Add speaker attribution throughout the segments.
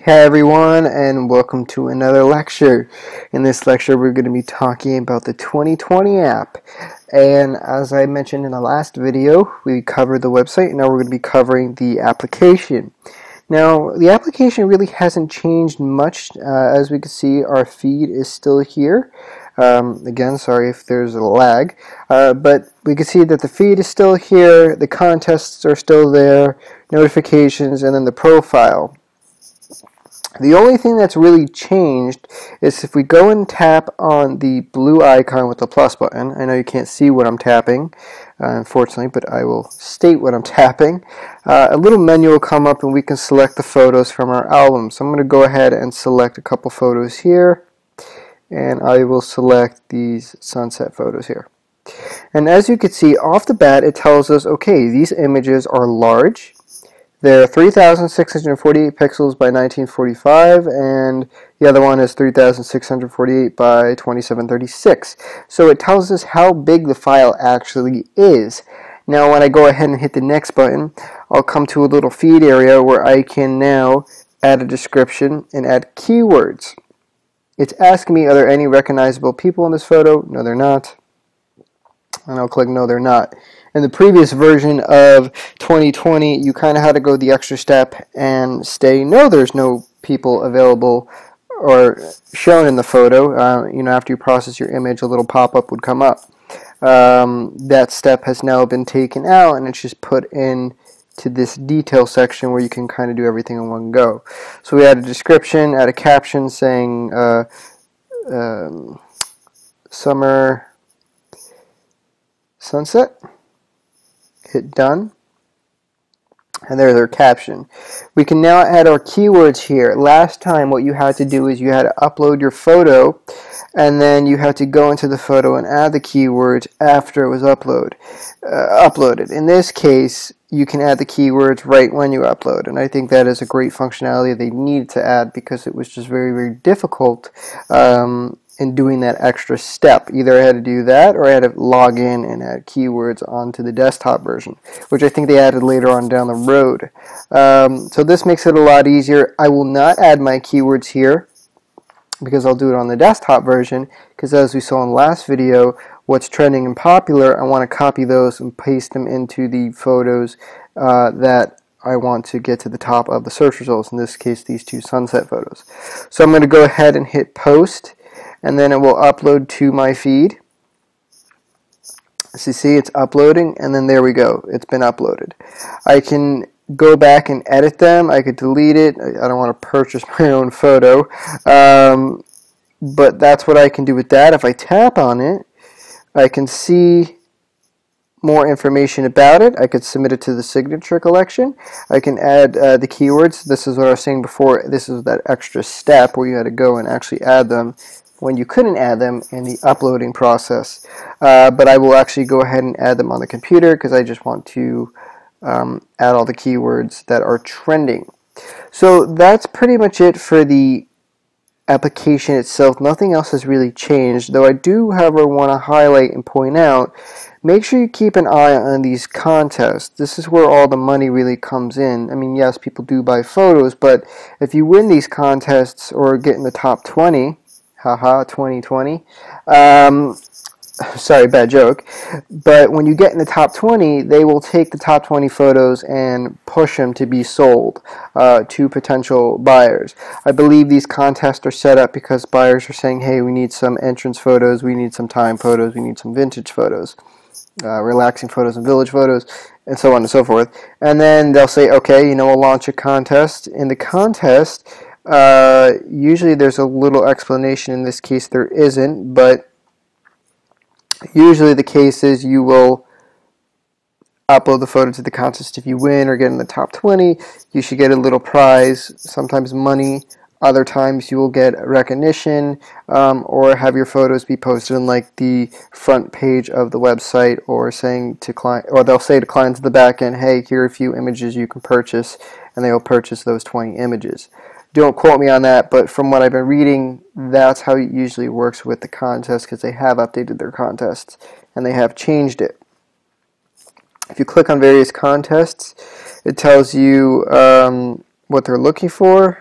Speaker 1: Hey everyone, and welcome to another lecture. In this lecture we're going to be talking about the 2020 app, and as I mentioned in the last video we covered the website, and now we're going to be covering the application. Now the application really hasn't changed much. As we can see, our feed is still here. Again, sorry if there's a lag, but we can see that the feed is still here, the contests are still there, notifications, and then the profile. The only thing that's really changed is if we go and tap on the blue icon with the plus button. I know you can't see what I'm tapping, unfortunately, but I will state what I'm tapping. A little menu will come up and we can select the photos from our album. So I'm going to go ahead and select a couple photos here, and I will select these sunset photos here. And as you can see, off the bat it tells us, okay, these images are large. They're 3,648 pixels by 1945, and the other one is 3,648 by 2736. So it tells us how big the file actually is. Now when I go ahead and hit the next button, I'll come to a little feed area where I can now add a description and add keywords. It's asking me, are there any recognizable people in this photo? No, they're not. And I'll click no, they're not. In the previous version of 2020, you kind of had to go the extra step and say, no, there's no people available or shown in the photo. After you process your image, a little pop-up would come up. That step has now been taken out, and it's just put in to this detail section where you can kind of do everything in one go. So we add a description, add a caption saying summer sunset. Hit done, and there's our caption. We can now add our keywords here. Last time what you had to do is you had to upload your photo, and then you had to go into the photo and add the keywords after it was uploaded. In this case, you can add the keywords right when you upload, and I think that is a great functionality they needed to add because it was just very, very difficult in doing that extra step. Either I had to do that or I had to log in and add keywords onto the desktop version, which I think they added later on down the road. So this makes it a lot easier. I will not add my keywords here because I'll do it on the desktop version, because as we saw in the last video, what's trending and popular, I want to copy those and paste them into the photos that I want to get to the top of the search results, in this case these two sunset photos. So I'm going to go ahead and hit post, and then it will upload to my feed. As you see, it's uploading, and then there we go, it's been uploaded. I can go back and edit them. I could delete it. I don't want to purchase my own photo, but that's what I can do with that. If I tap on it, I can see more information about it. I could submit it to the signature collection. I can add the keywords. This is what I was saying before. This is that extra step where you had to go and actually add them when you couldn't add them in the uploading process. But I will actually go ahead and add them on the computer because I just want to add all the keywords that are trending. So that's pretty much it for the application itself. Nothing else has really changed, though I do, however, want to highlight and point out, make sure you keep an eye on these contests. This is where all the money really comes in. I mean, yes, people do buy photos, but if you win these contests or get in the top 20, haha, 2020, sorry, bad joke, but when you get in the top 20, they will take the top 20 photos and push them to be sold to potential buyers. I believe these contests are set up because buyers are saying, hey, we need some entrance photos, we need some time photos, we need some vintage photos, relaxing photos and village photos, and so on and so forth. And then they'll say, okay, we'll launch a contest. In the contest, usually there's a little explanation. In this case there isn't, but usually the case is you will upload the photo to the contest. If you win or get in the top 20, you should get a little prize, sometimes money. Other times you will get recognition, or have your photos be posted on like the front page of the website, or saying to client, or they'll say to clients at the back end, hey, here are a few images you can purchase, and they will purchase those 20 images. Don't quote me on that, but from what I've been reading, that's how it usually works with the contest, because they have updated their contests and they have changed it. If you click on various contests, it tells you what they're looking for.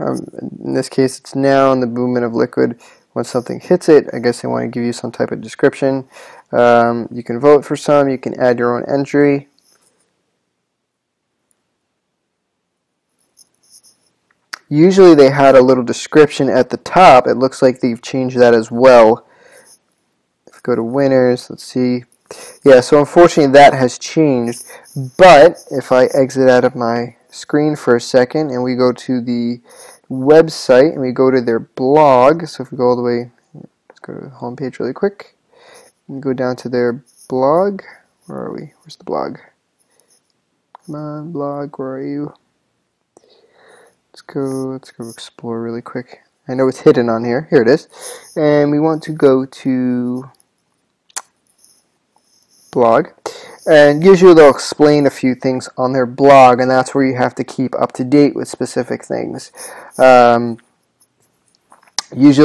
Speaker 1: In this case, it's noun, the movement of liquid when something hits it. I guess they want to give you some type of description. You can vote for some. You can add your own entry. Usually they had a little description at the top. It looks like they've changed that as well. If we go to winners, let's see. Yeah, so unfortunately that has changed. But if I exit out of my screen for a second and we go to the website and we go to their blog, so if we go all the way, let's go to the home page really quick and go down to their blog. Where are we? Where's the blog? Come on, blog, where are you? Let's go explore really quick. I know it's hidden on here. Here it is. And we want to go to blog. And usually they'll explain a few things on their blog, and that's where you have to keep up to date with specific things. Usually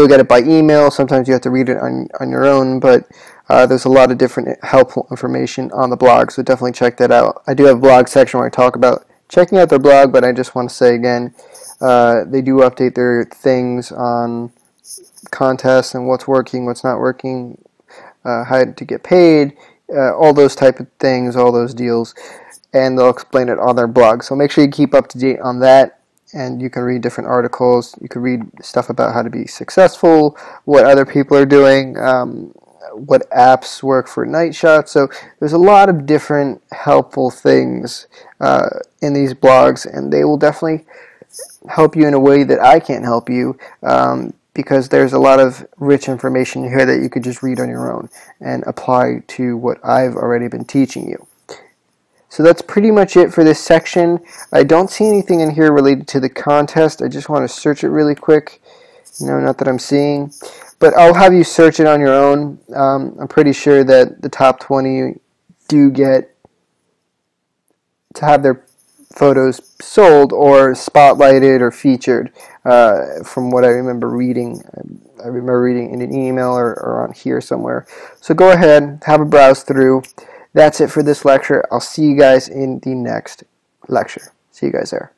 Speaker 1: you'll get it by email. Sometimes you have to read it on your own, but there's a lot of different helpful information on the blog, so definitely check that out. I do have a blog section where I talk about checking out their blog, but I just want to say again, they do update their things on contests and what's working, what's not working, how to get paid, all those type of things, all those deals, and they'll explain it on their blog. So make sure you keep up to date on that, and you can read different articles. You can read stuff about how to be successful, what other people are doing, what apps work for night shots. So there's a lot of different helpful things in these blogs, and they will definitely help you in a way that I can't help you, because there's a lot of rich information here that you could just read on your own and apply to what I've already been teaching you. So that's pretty much it for this section. I don't see anything in here related to the contest. I just want to search it really quick. No, not that I'm seeing. But I'll have you search it on your own. I'm pretty sure that the top 20 do get to have their photos sold or spotlighted or featured, from what I remember reading. I remember reading in an email or on here somewhere. So go ahead, have a browse through. That's it for this lecture. I'll see you guys in the next lecture. See you guys there.